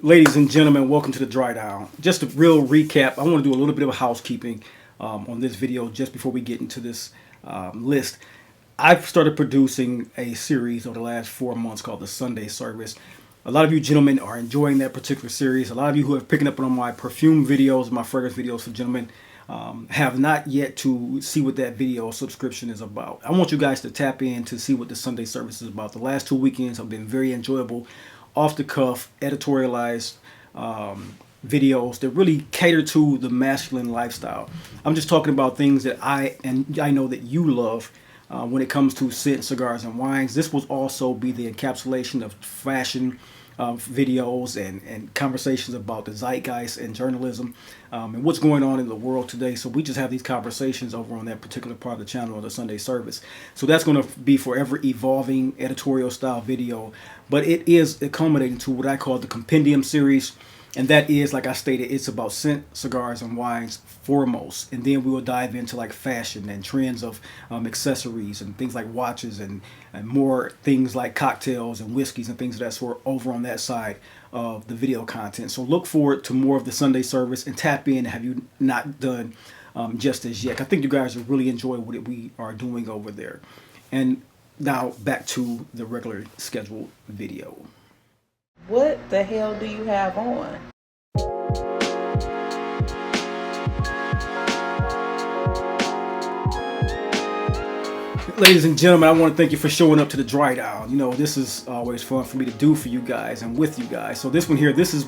Ladies and gentlemen, welcome to the Dry Down. Just a real recap. I want to do a little bit of housekeeping on this video just before we get into this list. I've started producing a series over the last 4 months called the Sunday Service. A lot of you gentlemen are enjoying that particular series. A lot of you who have picking up on my perfume videos, my fragrance videos for gentlemen, have not yet to see what that video subscription is about. I want you guys to tap in to see what the Sunday Service is about. The last 2 weekends have been very enjoyable, off the cuff, editorialized videos that really cater to the masculine lifestyle. I'm just talking about things that I know that you love when it comes to scent, cigars, and wines. This will also be the encapsulation of fashion videos and conversations about the zeitgeist and journalism and what's going on in the world today. So we just have these conversations over on that particular part of the channel of the Sunday Service. So that's going to be forever evolving editorial style video, but it is accommodating to what I call the compendium series. And that is, like I stated, it's about scent, cigars, and wines foremost. And then we will dive into like fashion and trends of accessories and things like watches and more things like cocktails and whiskeys and things of that sort over on that side of the video content. So look forward to more of the Sunday Service and tap in. Have you not done just as yet? I think you guys will really enjoy what we are doing over there. And now back to the regular scheduled video. What the hell do you have on? Ladies and gentlemen, I want to thank you for showing up to the Dry Down. You know, this is always fun for me to do for you guys and with you guys. So this one here, this is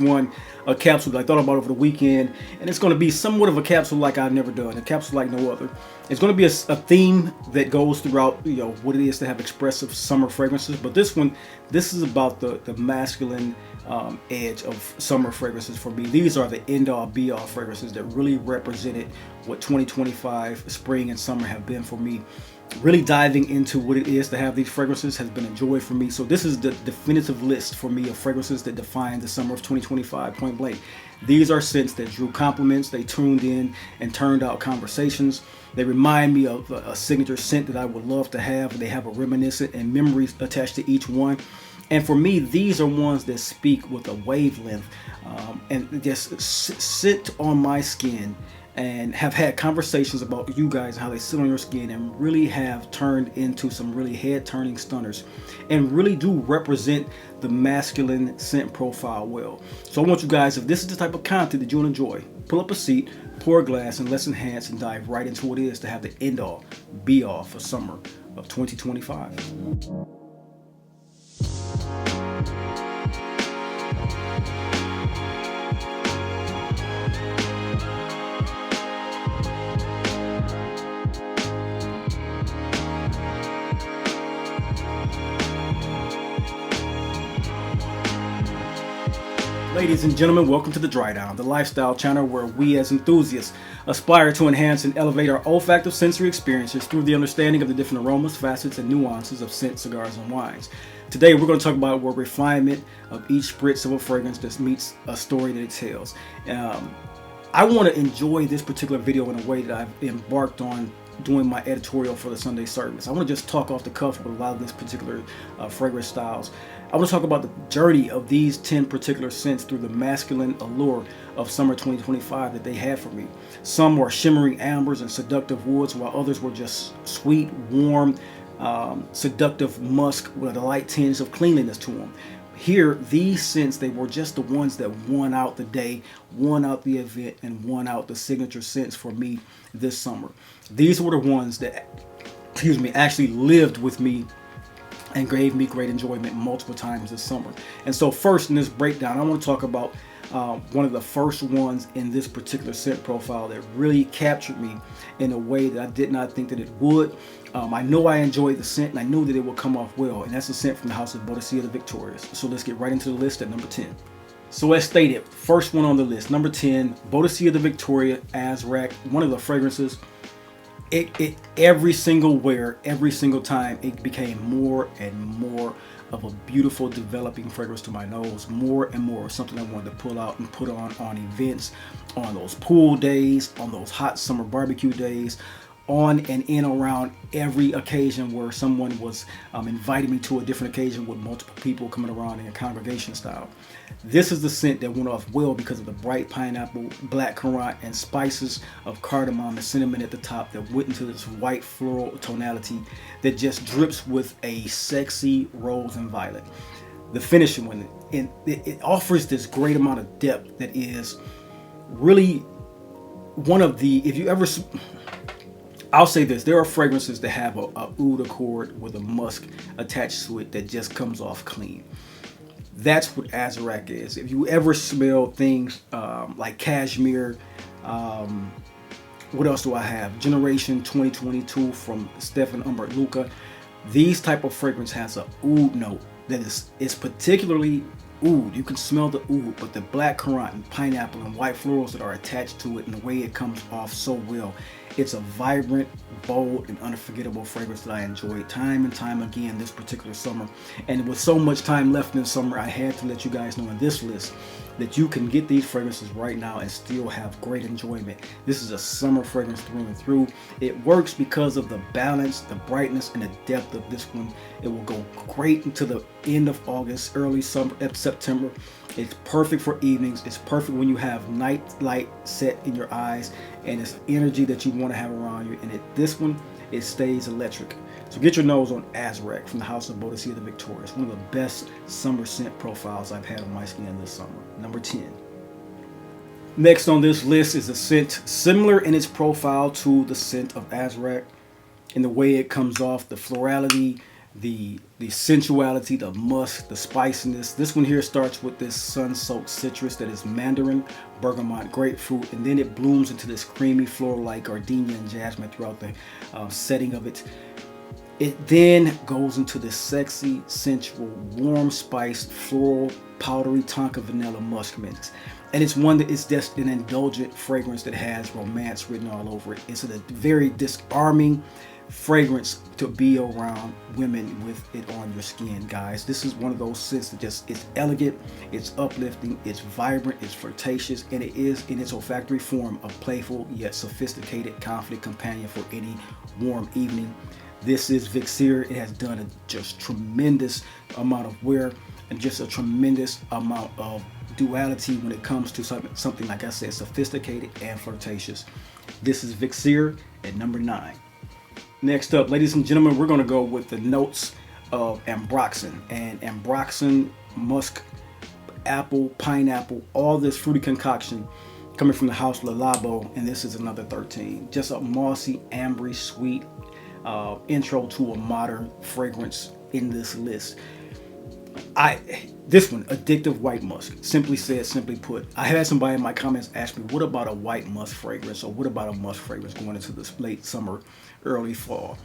a capsule that I thought about over the weekend, and it's going to be somewhat of a capsule like I've never done, a capsule like no other. It's going to be a theme that goes throughout, you know, what it is to have expressive summer fragrances. But this is about the masculine edge of summer fragrances for me. These are the end-all be-all fragrances that really represented what 2025 spring and summer have been for me. Really diving into what it is to have these fragrances has been a joy for me. So this is the definitive list for me of fragrances that define the summer of 2025 point blank. These are scents that drew compliments, they tuned in and turned out conversations. They remind me of a signature scent that I would love to have. They have a reminiscent and memories attached to each one. And for me, these are ones that speak with a wavelength and just sit on my skin and have had conversations about you guys, how they sit on your skin, and really have turned into some really head-turning stunners and really do represent the masculine scent profile well. So I want you guys, if this is the type of content that you'll enjoy, pull up a seat, pour a glass, and let's enhance and dive right into what it is to have the end-all, be-all for summer of 2025. Ladies and gentlemen, welcome to the Dry Down, the lifestyle channel where we as enthusiasts aspire to enhance and elevate our olfactive sensory experiences through the understanding of the different aromas, facets, and nuances of scent, cigars, and wines. Today we're going to talk about where refinement of each spritz of a fragrance just meets a story that it tells. I want to enjoy this particular video in a way that I've embarked on doing my editorial for the Sunday Service. I want to just talk off the cuff with a lot of this particular fragrance styles. I want to talk about the journey of these 10 particular scents through the masculine allure of summer 2025 that they had for me. Some were shimmering ambers and seductive woods, while others were just sweet, warm, seductive musk with a light tinge of cleanliness to them. Here, these scents, they were just the ones that won out the day, won out the event, and won out the signature scents for me this summer. These were the ones that, actually lived with me and gave me great enjoyment multiple times this summer. And so first in this breakdown, I want to talk about one of the first ones in this particular scent profile that really captured me in a way that I did not think that it would. I know I enjoyed the scent and I knew that it would come off well, and that's a scent from the house of Boadicea the Victorious. So let's get right into the list at number 10. So as stated, first one on the list, number 10, Boadicea the Victorious Azrak, one of the fragrances. It every single wear, every single time, it became more and more of a beautiful developing fragrance to my nose. More and more something I wanted to pull out and put on events, on those pool days, on those hot summer barbecue days, on and in around every occasion where someone was inviting me to a different occasion with multiple people coming around in a congregation style. This is the scent that went off well because of the bright pineapple, black currant, and spices of cardamom and cinnamon at the top that went into this white floral tonality that just drips with a sexy rose and violet. The finishing one, it offers this great amount of depth that is really one of the, if you ever, I'll say this, there are fragrances that have a oud accord with a musk attached to it that just comes off clean. That's what Azrak is. If you ever smell things like cashmere, what else do I have? Generation 2022 from Stefan Humbert Luca. These type of fragrance has a oud note that is particularly oud. You can smell the oud, but the black currant and pineapple and white florals that are attached to it and the way it comes off so well. It's a vibrant, bold, and unforgettable fragrance that I enjoyed time and time again this particular summer. And with so much time left in summer, I had to let you guys know in this list that you can get these fragrances right now and still have great enjoyment. This is a summer fragrance through and through. It works because of the balance, the brightness, and the depth of this one. It will go great into the end of August, early summer, September. It's perfect for evenings. It's perfect when you have night light set in your eyes and it's energy that you want to have around you. And this one, it stays electric. So get your nose on Azrak from the house of Boadicea the Victorious. One of the best summer scent profiles I've had on my skin this summer. Number 10. Next on this list is a scent similar in its profile to the scent of Azrak in the way it comes off, the florality, the sensuality, the musk, the spiciness. This one here starts with this sun-soaked citrus that is mandarin, bergamot, grapefruit, and then it blooms into this creamy floral like gardenia and jasmine throughout the setting of it. It then goes into this sexy, sensual, warm spiced, floral, powdery tonka vanilla musk mix. And it's one that is just an indulgent fragrance that has romance written all over it. It's a very disarming fragrance to be around women with it on your skin, guys. This is one of those scents that just, it's elegant, it's uplifting, it's vibrant, it's flirtatious, and it is in its olfactory form a playful yet sophisticated, confident companion for any warm evening. This is VIXERE. It has done a just tremendous amount of wear and just a tremendous amount of duality when it comes to something like I said, sophisticated and flirtatious. This is VIXERE at number 9. Next up, ladies and gentlemen, we're going to go with the notes of ambroxan. And ambroxan, musk, apple, pineapple, all this fruity concoction coming from the house Le Labo, and this is another 13. Just a mossy, ambery, sweet intro to a modern fragrance in this list. This one, addictive white musk. Simply said, simply put. I had somebody in my comments ask me, what about a white musk fragrance, or what about a musk fragrance going into this late summer, early fall?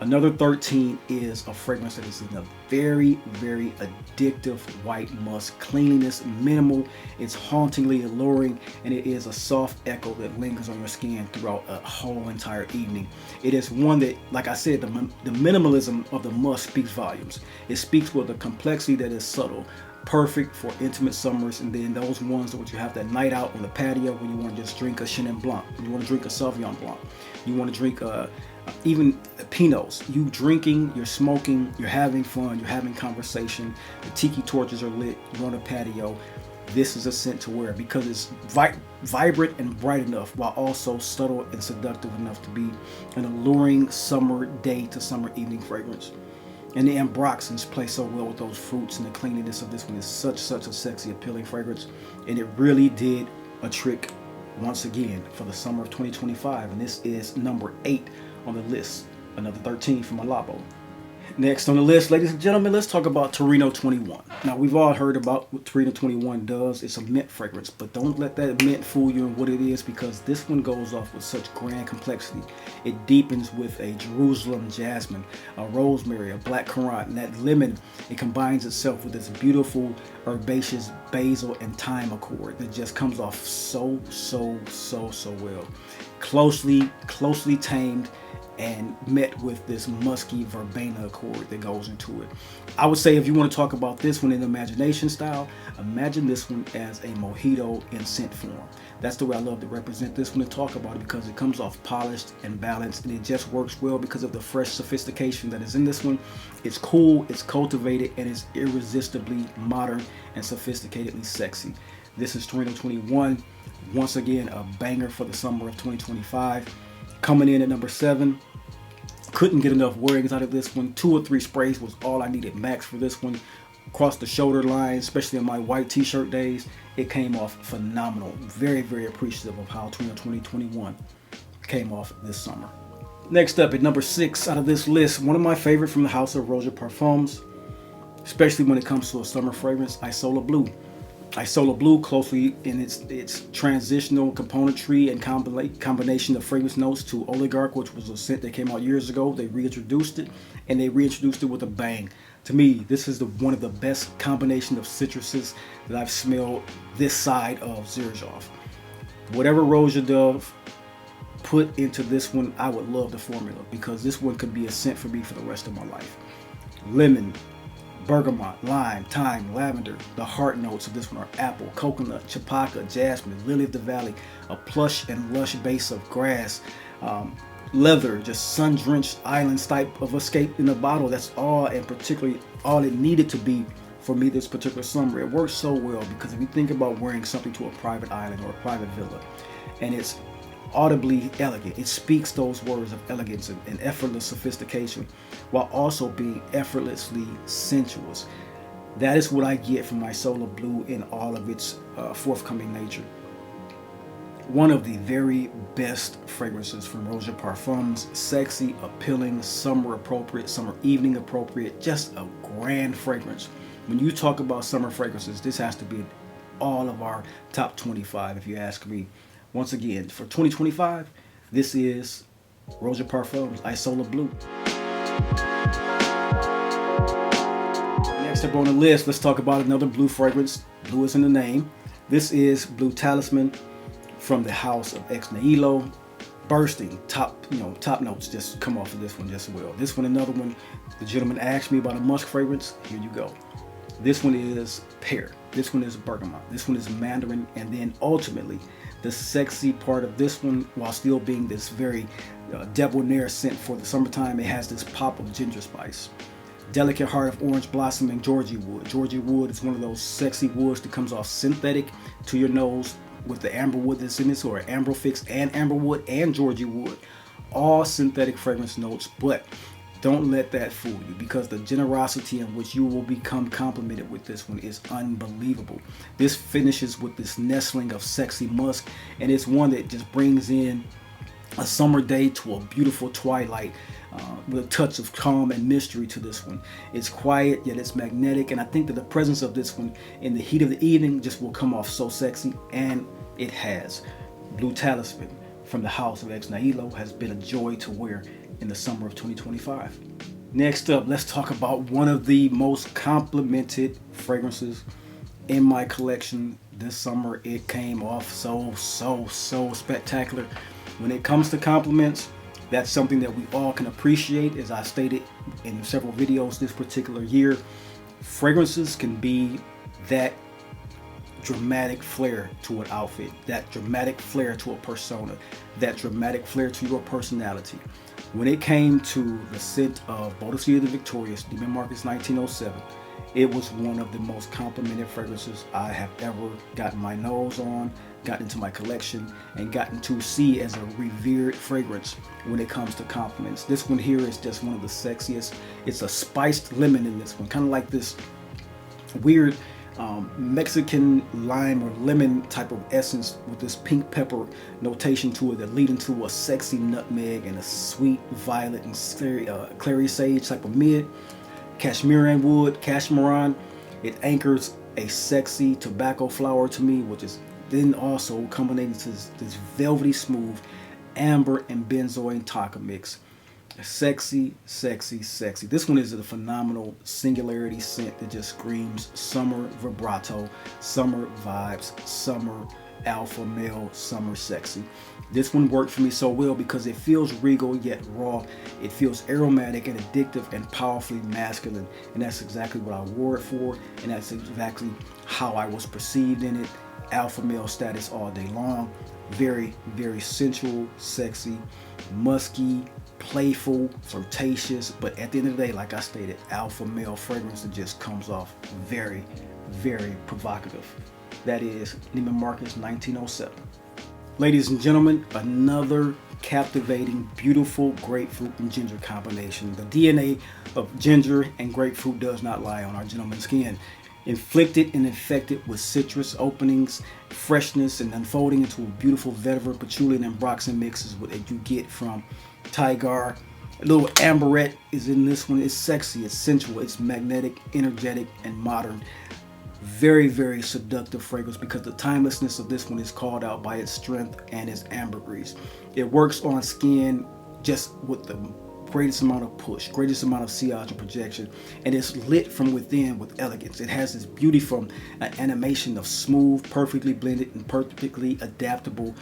Another 13 is a fragrance that is in a very, very addictive white musk. Cleanliness, minimal, it's hauntingly alluring, and it is a soft echo that lingers on your skin throughout a whole entire evening. It is one that, like I said, the minimalism of the musk speaks volumes. It speaks with a complexity that is subtle, perfect for intimate summers, and then those ones that you have that night out on the patio when you want to just drink a Chenin Blanc, you want to drink a Sauvignon Blanc, you want to drink even Pinots. You drinking, you're smoking, you're having fun, you're having conversation, the tiki torches are lit, you're on a patio. This is a scent to wear because it's vibrant and bright enough while also subtle and seductive enough to be an alluring summer day to summer evening fragrance. And the ambroxans play so well with those fruits, and the cleanliness of this one is such a sexy, appealing fragrance. And it really did a trick once again for the summer of 2025. And this is number 8 on the list, another 13 from Malabo. Next on the list, ladies and gentlemen, let's talk about TORINO 21. Now, we've all heard about what TORINO 21 does. It's a mint fragrance, but don't let that mint fool you in what it is, because this one goes off with such grand complexity. It deepens with a Jerusalem jasmine, a rosemary, a black currant, and that lemon. It combines itself with this beautiful herbaceous basil and thyme accord that just comes off so well. Closely tamed, and met with this musky verbena accord that goes into it. I would say if you want to talk about this one in imagination style, imagine this one as a mojito in scent form. That's the way I love to represent this one and talk about it, because it comes off polished and balanced, and it just works well because of the fresh sophistication that is in this one. It's cool, it's cultivated, and it's irresistibly modern and sophisticatedly sexy. This is TORINO 21. Once again, a banger for the summer of 2025. Coming in at number 7. Couldn't get enough wearings out of this one. 2 or 3 sprays was all I needed max for this one. Across the shoulder line, especially in my white t-shirt days, it came off phenomenal. Very, very appreciative of how TORINO 2021 came off this summer. Next up at number 6 out of this list, one of my favorite from the house of Roja Parfums, especially when it comes to a summer fragrance, ISLOA Blue. ISLOA Blue, closely in its transitional componentry and combination of fragrance notes to Oligarch, which was a scent that came out years ago. They reintroduced it, and they reintroduced it with a bang. To me, this is one of the best combination of citruses that I've smelled this side of Xerjoff. Whatever Roja Dove put into this one, I would love the formula, because this one could be a scent for me for the rest of my life. Lemon, bergamot, lime, thyme, lavender. The heart notes of this one are apple, coconut, chapaca, jasmine, lily of the valley, a plush and lush base of grass, leather, just sun-drenched islands type of escape in a bottle. That's all, and particularly all it needed to be for me this particular summer. It works so well because if you think about wearing something to a private island or a private villa, and it's audibly elegant, it speaks those words of elegance and effortless sophistication while also being effortlessly sensuous. That is what I get from ISLOA Blue in all of its forthcoming nature. One of the very best fragrances from Roja Parfums. Sexy, appealing, summer appropriate, summer evening appropriate, just a grand fragrance. When you talk about summer fragrances, this has to be all of our top 25 if you ask me. Once again, for 2025, this is Roja Parfums ISLOA Blue. Next up on the list, let's talk about another blue fragrance. Blue is in the name. This is Blue Talisman from the house of Ex Nihilo. Bursting top notes just come off of this one just well. This one, another one. The gentleman asked me about a musk fragrance. Here you go. This one is pear. This one is bergamot. This one is mandarin, and then ultimately, the sexy part of this one, while still being this very debonair scent for the summertime, it has this pop of ginger spice. Delicate heart of orange blossom and Georgie wood. Georgie wood is one of those sexy woods that comes off synthetic to your nose with the amber wood that's in this, or amber fix and amber wood and Georgie wood. All synthetic fragrance notes, but don't let that fool you, because the generosity in which you will become complimented with this one is unbelievable. This finishes with this nestling of sexy musk, and it's one that just brings in a summer day to a beautiful twilight with a touch of calm and mystery to this one. It's quiet, yet it's magnetic, and I think that the presence of this one in the heat of the evening just will come off so sexy, and it has. Blue Talisman from the house of Ex Nihilo has been a joy to wear in the summer of 2025. Next up, let's talk about one of the most complimented fragrances in my collection this summer. It came off so spectacular. When it comes to compliments, that's something that we all can appreciate. As I stated in several videos this particular year, fragrances can be that dramatic flair to an outfit, that dramatic flair to a persona, that dramatic flair to your personality. When it came to the scent of Boadicea the Victorious, Neiman Marcus 1907, it was one of the most complimented fragrances I have ever gotten my nose on, gotten into my collection, and gotten to see as a revered fragrance when it comes to compliments. This one here is just one of the sexiest. It's a spiced lemon in this one, kind of like this weird Mexican lime or lemon type of essence with this pink pepper notation to it that lead into a sexy nutmeg and a sweet violet and clary sage type of mid. Cashmeran wood, cashmeran. It anchors a sexy tobacco flower to me, which is then also culminating to this velvety smooth amber and benzoin tonka mix. Sexy, sexy, sexy. This one is a phenomenal singularity scent that just screams summer vibrato, summer vibes, summer alpha male summer sexy. This one worked for me so well because it feels regal yet raw. It feels aromatic and addictive and powerfully masculine. And that's exactly what I wore it for. And that's exactly how I was perceived in it. Alpha male status all day long. Very, very sensual, sexy, musky, playful, flirtatious. But at the end of the day, like I stated, alpha male fragrance that just comes off very, very provocative. That is Neiman Marcus 1907. Ladies and gentlemen, another captivating, beautiful grapefruit and ginger combination. The DNA of ginger and grapefruit does not lie on our gentleman's skin. Inflicted and infected with citrus openings, freshness, and unfolding into a beautiful vetiver, patchouli, and ambroxan mixes that you get from TYGAR. A little amberette is in this one. It's sexy, it's sensual, it's magnetic, energetic, and modern. Very, very seductive fragrance because the timelessness of this one is called out by its strength and its ambergris. It works on skin just with the greatest amount of push, greatest amount of sillage and projection, and it's lit from within with elegance. It has this beauty from an animation of smooth, perfectly blended, and perfectly adaptable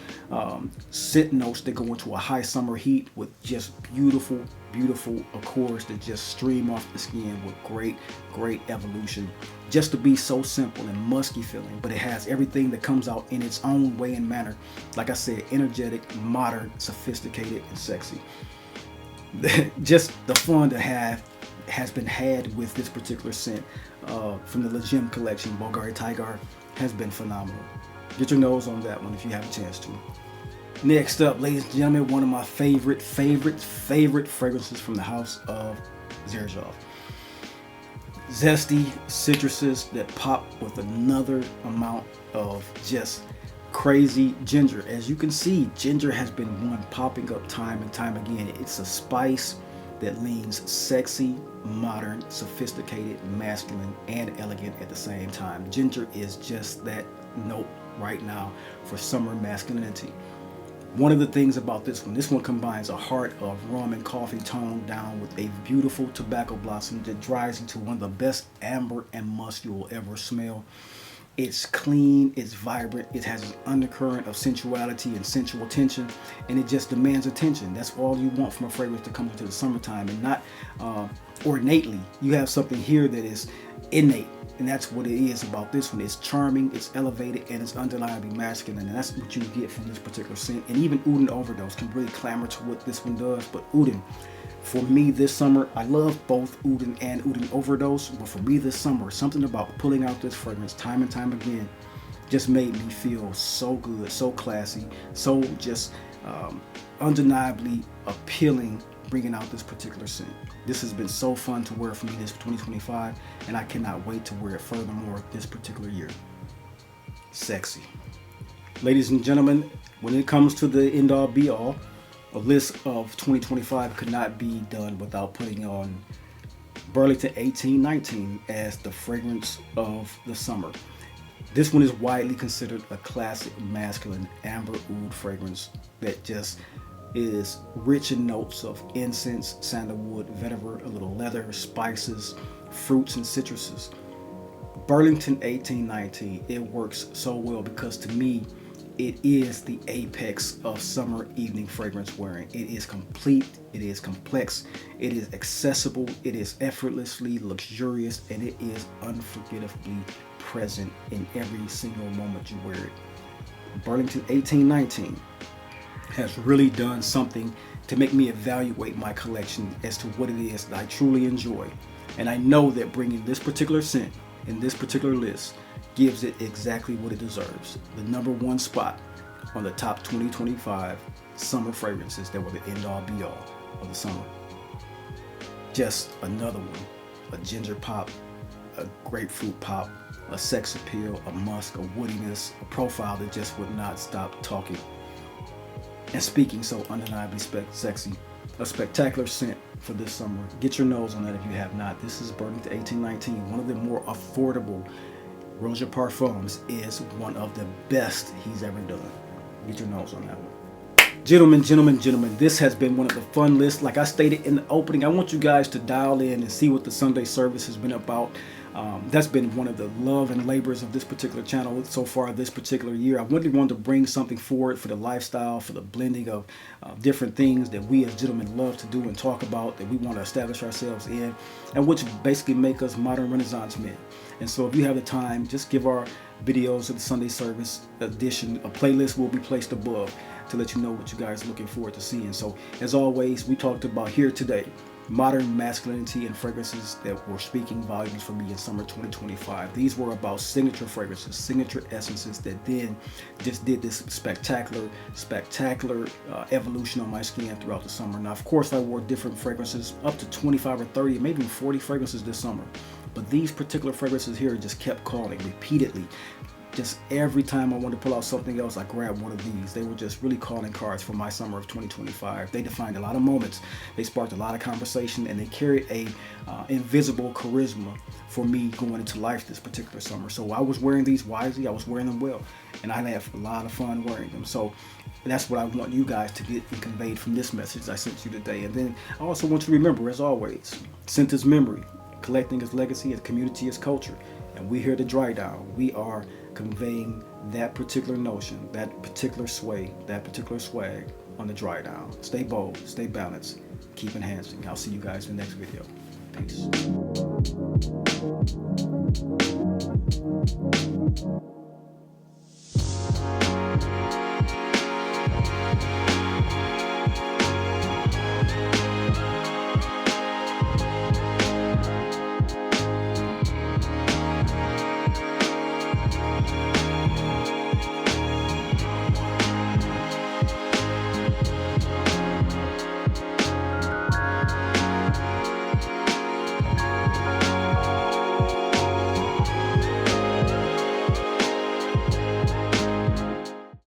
scent notes that go into a high summer heat with just beautiful, beautiful accords that just stream off the skin with great, great evolution. Just to be so simple and musky feeling, but it has everything that comes out in its own way and manner. Like I said, energetic, modern, sophisticated, and sexy. Just the fun to have has been had with this particular scent from the Le Gem collection, BVLGARI TYGAR, has been phenomenal. Get your nose on that one if you have a chance to. Next up, ladies and gentlemen, one of my favorite fragrances from the house of Xerjoff. Zesty citruses that pop with another amount of just crazy ginger. As you can see, ginger has been one popping up time and time again. It's a spice that leans sexy, modern, sophisticated, masculine, and elegant at the same time. Ginger is just that note right now for summer masculinity. One of the things about this one combines a heart of rum and coffee toned down with a beautiful tobacco blossom that dries into one of the best amber and musk you will ever smell. It's clean, it's vibrant, it has an undercurrent of sensuality and sensual tension, and it just demands attention. That's all you want from a fragrance that comes into the summertime, and not ornately. You have something here that is innate, and that's what it is about this one. It's charming, it's elevated, and it's undeniably masculine, and that's what you get from this particular scent. And even Uden Overdose can really clamor to what this one does, but Uden, for me this summer, I love both Uden and Uden Overdose, but for me this summer, something about pulling out this fragrance time and time again just made me feel so good, so classy, so just undeniably appealing, bringing out this particular scent. This has been so fun to wear for me this 2025, and I cannot wait to wear it furthermore this particular year. Sexy. Ladies and gentlemen, when it comes to the end-all be-all, a list of 2025 could not be done without putting on Burlington 1819 as the fragrance of the summer. This one is widely considered a classic masculine amber oud fragrance that just is rich in notes of incense, sandalwood, vetiver, a little leather, spices, fruits, and citruses. Burlington 1819, it works so well because to me, it is the apex of summer evening fragrance wearing. It is complete, it is complex, it is accessible, it is effortlessly luxurious, and it is unforgettably present in every single moment you wear it. Burlington 1819 has really done something to make me evaluate my collection as to what it is that I truly enjoy. And I know that bringing this particular scent in this particular list gives it exactly what it deserves. The #1 spot on the top 2025 summer fragrances that were the end-all be-all of the summer. Just another one. A ginger pop, a grapefruit pop, a sex appeal, a musk, a woodiness, a profile that just would not stop talking and speaking so undeniably sexy. A spectacular scent for this summer. Get your nose on that if you have not. This is Burlington 1819, one of the more affordable Roja Parfums, is one of the best he's ever done. Get your nose on that one. Gentlemen, this has been one of the fun lists. Like I stated in the opening, I want you guys to dial in and see what the Sunday service has been about. That's been one of the love and labors of this particular channel so far this particular year. I really wanted to bring something forward for the lifestyle, for the blending of different things that we as gentlemen love to do and talk about, that we want to establish ourselves in, and which basically make us modern Renaissance men. And so if you have the time, just give our videos of the Sunday service edition a playlist will be placed above to let you know what you guys are looking forward to seeing. So as always, we talked about here today modern masculinity and fragrances that were speaking volumes for me in summer 2025. These were about signature fragrances, signature essences that then just did this spectacular evolution on my skin throughout the summer. Now, of course, I wore different fragrances, up to 25 or 30, maybe even 40 fragrances this summer. But these particular fragrances here just kept calling repeatedly. Just every time I wanted to pull out something else, I grabbed one of these. They were just really calling cards for my summer of 2025. They defined a lot of moments. They sparked a lot of conversation, and they carried a invisible charisma for me going into life this particular summer. So I was wearing these wisely. I was wearing them well, and I had a lot of fun wearing them. So that's what I want you guys to get and conveyed from this message I sent you today. And then I also want you to remember, as always, scent is memory, collecting is legacy, and community is culture. And we're here to dry down. We are conveying that particular notion, that particular sway, that particular swag on the dry down. Stay bold, stay balanced, keep enhancing. I'll see you guys in the next video. Peace.